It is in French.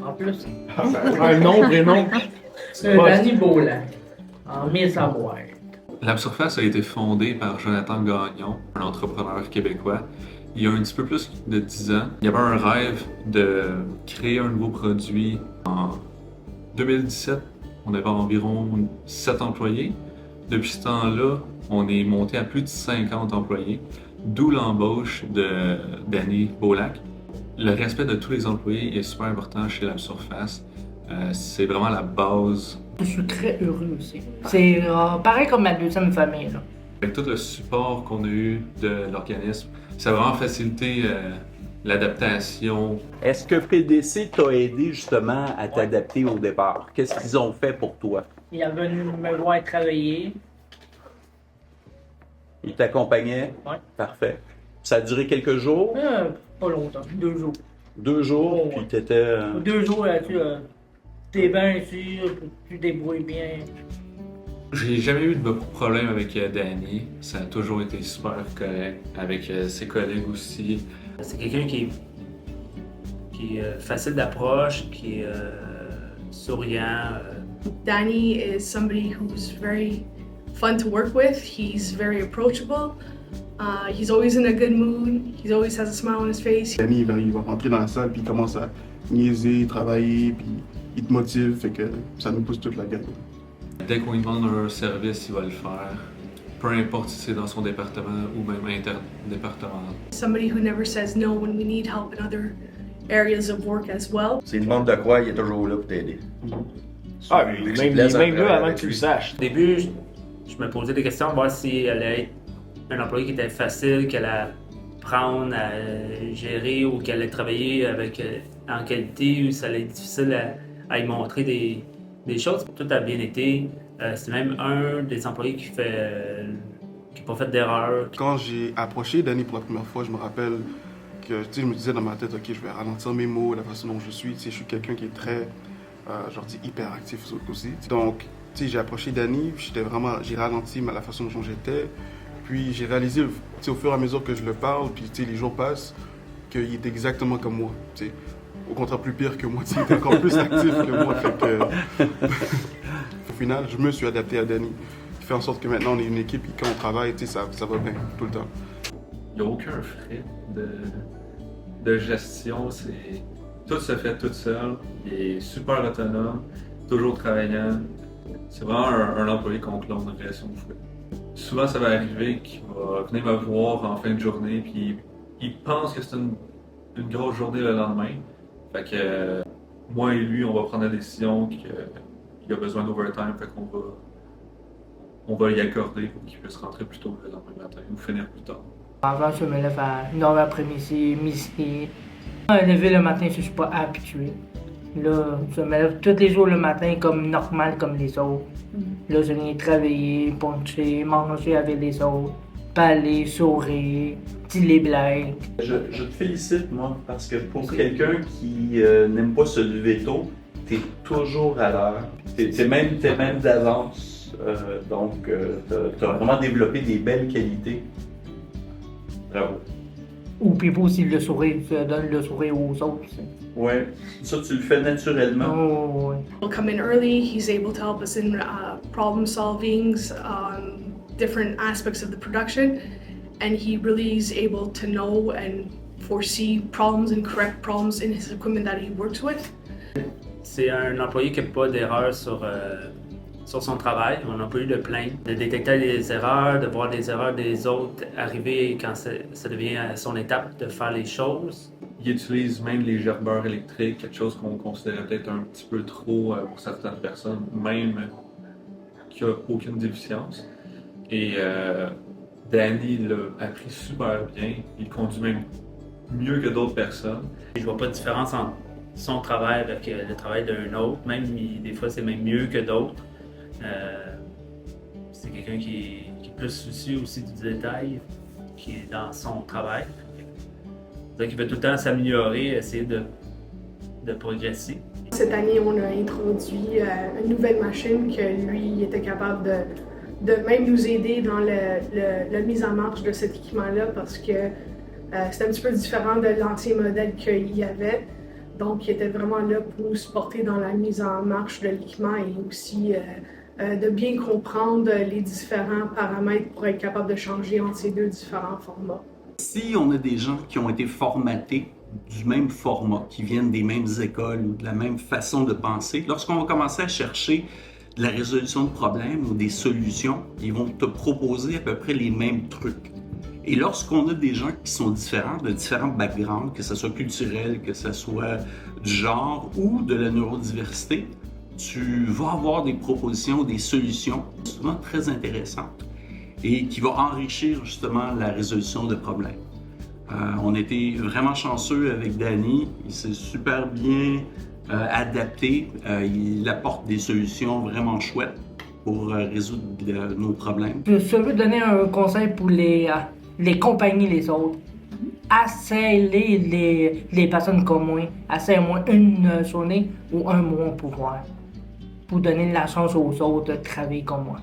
En plus, Un nom, prénom. Danny Beaulac, en mise à boire. La Surface a été fondée par Jonathan Gagnon, un entrepreneur québécois, il y a un petit peu plus de 10 ans. Il y avait un rêve de créer un nouveau produit. En 2017, on avait environ 7 employés. Depuis ce temps-là, on est monté à plus de 50 employés, d'où l'embauche de Danny Beaulac. Le respect de tous les employés est super important chez La Surface. C'est vraiment la base. Je suis très heureux aussi. C'est pareil comme ma deuxième famille, là. Avec tout le support qu'on a eu de l'organisme, ça a vraiment facilité l'adaptation. Est-ce que PDC t'a aidé justement à t'adapter au départ? Qu'est-ce qu'ils ont fait pour toi? Il est venu me voir travailler. Ils t'accompagnaient? Ouais. Parfait. Ça a duré quelques jours? Pas longtemps, 2 jours. 2 jours, Ouais. puis t'étais... 2 jours là-dessus, t'es bien sûr, tu te débrouilles bien. J'ai jamais eu de problème avec Danny. Ça a toujours été super correct avec ses collègues aussi. C'est quelqu'un qui est facile d'approche, qui est souriant. Danny is somebody who's very fun to work with. He's very approachable. He's always in a good mood. He always has a smile on his face. Danny, il va rentrer dans la salle, puis il commence à niaiser, travailler, puis il te motive, fait que ça nous pousse toute la gueule. Dès qu'on lui demande un service, il va le faire. Peu importe si c'est dans son département ou même interdépartemental. Somebody who never says no when we need help in other areas of work as well. S'il demande de quoi, il est toujours là pour t'aider. Ah, mais il est même là avant que tu le saches. Au début, je me posais des questions, voir si elle allait être un employé qui était facile, qu'elle allait prendre à gérer ou qu'elle allait travailler avec en qualité, ou ça allait être difficile à y montrer des choses. Tout a bien été. C'est même un des employés qui n'a pas fait d'erreur. Quand j'ai approché Danny pour la première fois, je me rappelle que je me disais dans ma tête, ok, je vais ralentir mes mots, la façon dont je suis. Je suis quelqu'un qui est très, hyperactif aussi. Donc, j'ai approché Danny, j'ai ralenti la façon dont j'étais. Puis j'ai réalisé, au fur et à mesure que je le parle, puis les jours passent, qu'il est exactement comme moi. Au contraire, plus pire que moi, il est encore plus actif que moi. Fait que, au final, je me suis adapté à Danny, qui fait en sorte que maintenant on est une équipe et quand on travaille, ça va bien tout le temps. Il n'y a aucun frais de gestion. Tout se fait tout seul. Il est super autonome, toujours travaillant. C'est vraiment un employé qu'on clonerait si on pouvait. Souvent, ça va arriver qu'il va venir me voir en fin de journée, puis il pense que c'est une grosse journée le lendemain. Fait que moi et lui, on va prendre la décision qu'il a besoin d'overtime, fait qu'on va y accorder pour qu'il puisse rentrer plus tôt le lendemain matin ou finir plus tard. Avant, je me lève à 9h après-midi, midi. Lever le matin, je suis pas habitué. Là, je me lève tous les jours le matin comme normal comme les autres. Là, je viens travailler, puncher, manger avec les autres, parler, sourire, dire les blagues. Je te félicite, moi, parce que pour quelqu'un qui n'aime pas se lever tôt, t'es toujours à l'heure. T'es même d'avance. Donc, t'as vraiment développé des belles qualités. Bravo. Ou puis aussi le sourire, je donne le sourire aux autres. Ouais, ça tu le fais naturellement. Oh, ouais. He'll come in early. He's able to help us in problem solvings, different aspects of the production, and he really is able to know and foresee problems and correct problems in his equipment that he works with. C'est un employé qui n'a pas d'erreur sur son travail. On n'a pas eu de plainte. De détecter les erreurs, de voir les erreurs des autres arriver quand ça devient à son étape de faire les choses. Il utilise même les gerbeurs électriques, quelque chose qu'on considérait peut-être un petit peu trop pour certaines personnes, même qui n'a aucune déficience. Et Danny l'a appris super bien. Il conduit même mieux que d'autres personnes. Je vois pas de différence entre son travail avec le travail d'un autre. Même des fois, c'est même mieux que d'autres. C'est quelqu'un qui est plus soucieux aussi du détail, qui est dans son travail. C'est-à-dire qu'il veut tout le temps s'améliorer, essayer de progresser. Cette année, on a introduit une nouvelle machine que lui était capable de même nous aider dans la mise en marche de cet équipement-là parce que c'était un petit peu différent de l'ancien modèle qu'il y avait. Donc, il était vraiment là pour nous supporter dans la mise en marche de l'équipement et aussi de bien comprendre les différents paramètres pour être capable de changer entre ces deux différents formats. Si on a des gens qui ont été formatés du même format, qui viennent des mêmes écoles ou de la même façon de penser, lorsqu'on va commencer à chercher de la résolution de problèmes ou des solutions, ils vont te proposer à peu près les mêmes trucs. Et lorsqu'on a des gens qui sont différents, de différents backgrounds, que ce soit culturel, que ce soit du genre ou de la neurodiversité, tu vas avoir des propositions, des solutions souvent très intéressantes et qui vont enrichir justement la résolution de problèmes. On était vraiment chanceux avec Danny, il s'est super bien adapté, il apporte des solutions vraiment chouettes pour résoudre nos problèmes. Je veux donner un conseil pour les compagnies, les autres. Assez les personnes comme moi, assez au moins une journée ou un mois pour voir. Pour donner la chance aux autres de travailler comme moi.